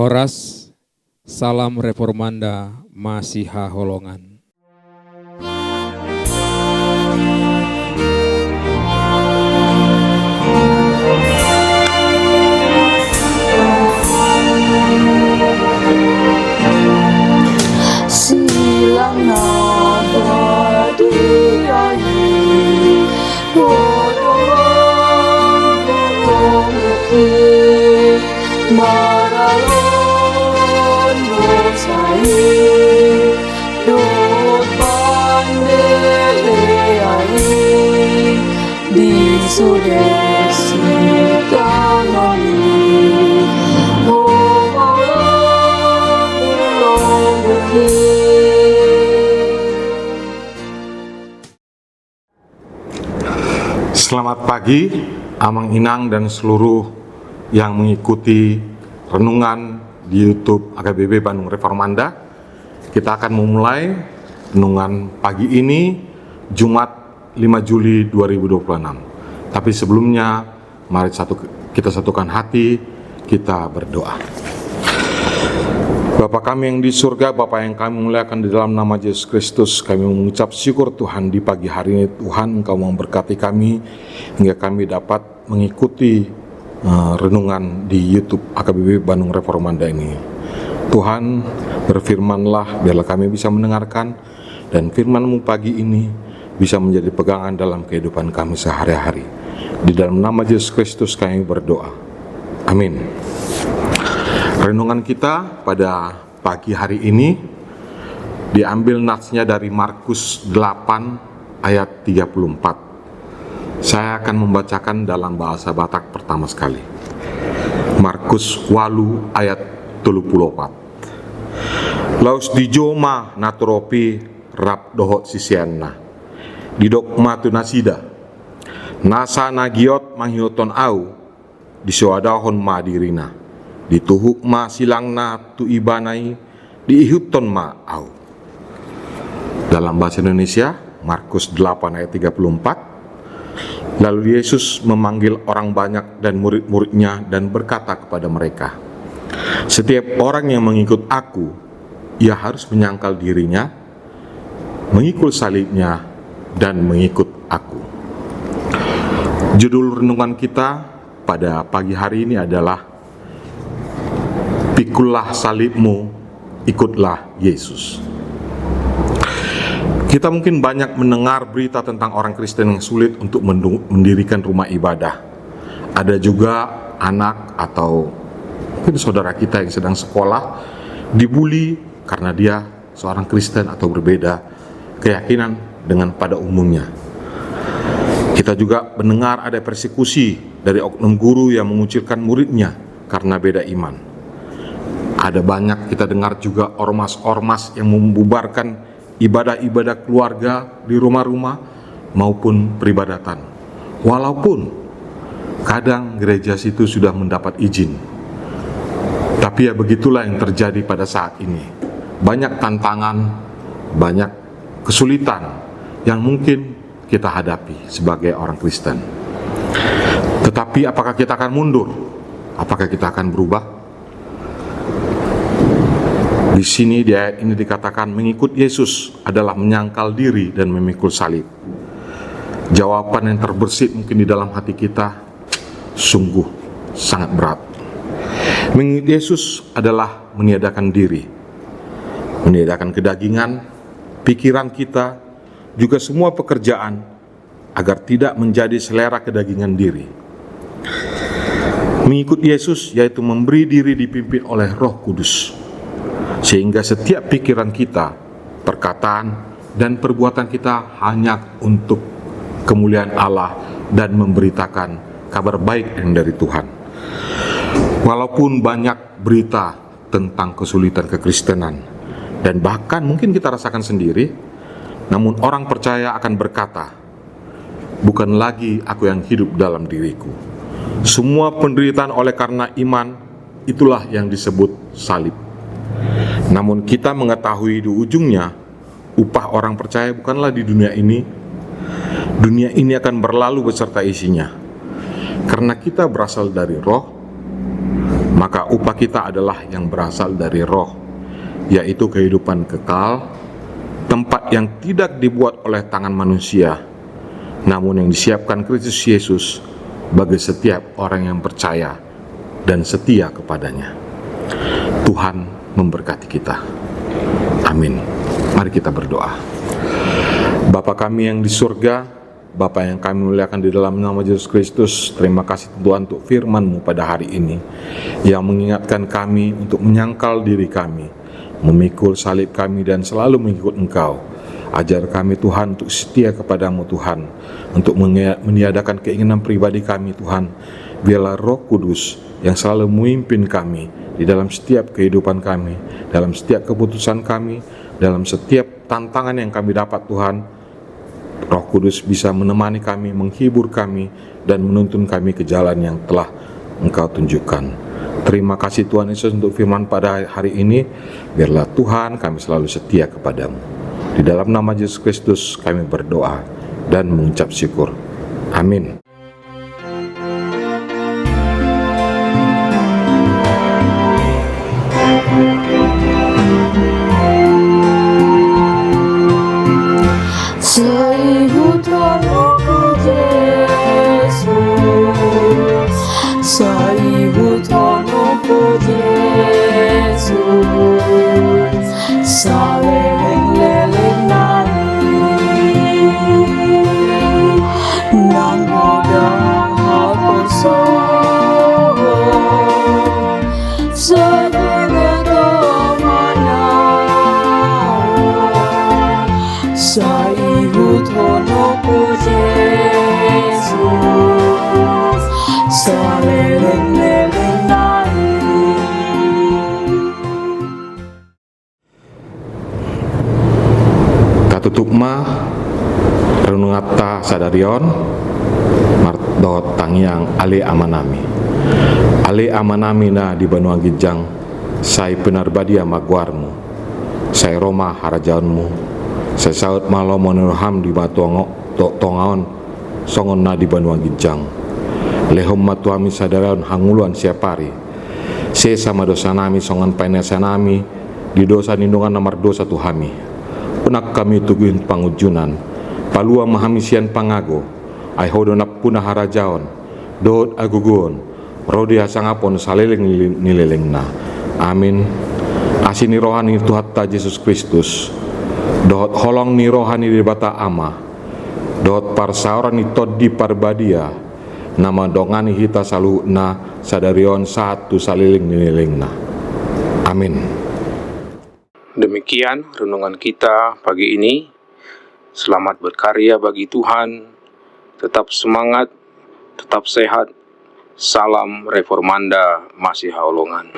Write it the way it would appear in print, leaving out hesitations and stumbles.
Horas, salam Reformanda Masiha Holongan. Silang nabadi ayi Odong muki Maralon bosai Dot pandele ayi Di Sulawesi tanami Selamat pagi, Amang Inang dan seluruh yang mengikuti renungan di YouTube AKBB Bandung Reformanda. Kita akan memulai renungan pagi ini, Jumat 5 Juli 2026. Tapi sebelumnya, mari kita satukan hati, kita berdoa. Bapa kami yang di surga, Bapa yang kami muliakan di dalam nama Yesus Kristus, kami mengucap syukur Tuhan di pagi hari ini. Tuhan, Engkau memberkati kami hingga kami dapat mengikuti renungan di YouTube AKBB Bandung Reformanda ini. Tuhan, berfirmanlah biarlah kami bisa mendengarkan dan firman-Mu pagi ini bisa menjadi pegangan dalam kehidupan kami sehari-hari. Di dalam nama Yesus Kristus kami berdoa. Amin. Renungan kita pada pagi hari ini diambil natsnya dari Markus 8 ayat 34. Saya akan membacakan dalam bahasa Batak pertama sekali. Markus 8 ayat 34. Laus dijoma naturopi rap dohot sisianna. Didok matu nasida. Nasa nagiot manghiuton au disuadahon madirina. Dituhuk ma silangna tu ibanai diihuton ma au. Dalam bahasa Indonesia, Markus 8 ayat 34. Lalu Yesus memanggil orang banyak dan murid-muridnya dan berkata kepada mereka, setiap orang yang mengikut aku, ia harus menyangkal dirinya, mengikul salibnya, dan mengikut aku. Judul renungan kita pada pagi hari ini adalah Pikulah salibmu, ikutlah Yesus. Kita mungkin banyak mendengar berita tentang orang Kristen yang sulit untuk mendirikan rumah ibadah. Ada juga anak atau mungkin saudara kita yang sedang sekolah dibully karena dia seorang Kristen atau berbeda keyakinan dengan pada umumnya. Kita juga mendengar ada persekusi dari oknum guru yang mengucilkan muridnya karena beda iman. Ada banyak kita dengar juga ormas-ormas yang membubarkan ibadah-ibadah keluarga di rumah-rumah maupun peribadatan. Walaupun kadang gereja situ sudah mendapat izin. Tapi ya begitulah yang terjadi pada saat ini. Banyak tantangan, banyak kesulitan yang mungkin kita hadapi sebagai orang Kristen. Tetapi apakah kita akan mundur? Apakah kita akan berubah? Di sini di ayat ini dikatakan mengikut Yesus adalah menyangkal diri dan memikul salib. Jawaban yang terbersit mungkin di dalam hati kita sungguh sangat berat. Mengikut Yesus adalah meniadakan diri, meniadakan kedagingan, pikiran kita, juga semua pekerjaan agar tidak menjadi selera kedagingan diri. Mengikut Yesus yaitu memberi diri dipimpin oleh Roh Kudus. Sehingga setiap pikiran kita, perkataan, dan perbuatan kita hanya untuk kemuliaan Allah dan memberitakan kabar baik yang dari Tuhan. Walaupun banyak berita tentang kesulitan kekristenan, dan bahkan mungkin kita rasakan sendiri, namun orang percaya akan berkata, bukan lagi aku yang hidup dalam diriku. Semua penderitaan oleh karena iman, itulah yang disebut salib. Namun kita mengetahui di ujungnya, upah orang percaya bukanlah di dunia ini. Dunia ini akan berlalu beserta isinya. Karena kita berasal dari roh, maka upah kita adalah yang berasal dari Roh, yaitu kehidupan kekal, tempat yang tidak dibuat oleh tangan manusia, namun yang disiapkan Kristus Yesus bagi setiap orang yang percaya dan setia kepadanya. Tuhan memberkati kita. Amin. Mari kita berdoa. Bapa kami yang di surga, Bapa yang kami muliakan di dalam nama Yesus Kristus, terima kasih Tuhan untuk firman-Mu pada hari ini yang mengingatkan kami untuk menyangkal diri kami, memikul salib kami dan selalu mengikut Engkau. Ajar kami Tuhan untuk setia kepadamu Tuhan, untuk meniadakan keinginan pribadi kami Tuhan. Biarlah Roh Kudus yang selalu memimpin kami di dalam setiap kehidupan kami, dalam setiap keputusan kami, dalam setiap tantangan yang kami dapat Tuhan. Roh Kudus bisa menemani kami, menghibur kami, dan menuntun kami ke jalan yang telah Engkau tunjukkan. Terima kasih Tuhan Yesus untuk firman pada hari ini. Biarlah Tuhan kami selalu setia kepadamu. Di dalam nama Yesus Kristus kami berdoa dan mengucap syukur. Amin. Saibutonoku Yesus, Saibutonoku Yesus, saleleng-leleng nani, nang godang hakoso, sebegeto manao, Saibutonoku Yesus, saleleng-leleng nani. Katutupma renungata sadarion mardo tangyang ale amanami na di Banua Gijang, sai penarbadia magwarmu, sai Roma harajaanmu, sai saut malo monurham di batuango tongaon songon na di Banua Gijang, lehom matuami sadarion hanguluan siapari, se sama dosa nami songon painesa nami di dosa nindungan nomor dosa tuhami, punak kami tuguin pangujunan, palua mahamisian pangago, ai hodonap punah harajaon, dot agugun, rodi hasangapon saleleng nilelengna. Amin. Asini rohani Tuhatta Yesus Kristus, dot holong ni rohani di bata ama, dot parsauran ni toddi parbadia, nama dongani hita saluna sadarion satu saleleng nilelengna. Amin. Demikian renungan kita pagi ini. Selamat berkarya bagi Tuhan. Tetap semangat, tetap sehat. Salam Reformanda Masiha Holongan.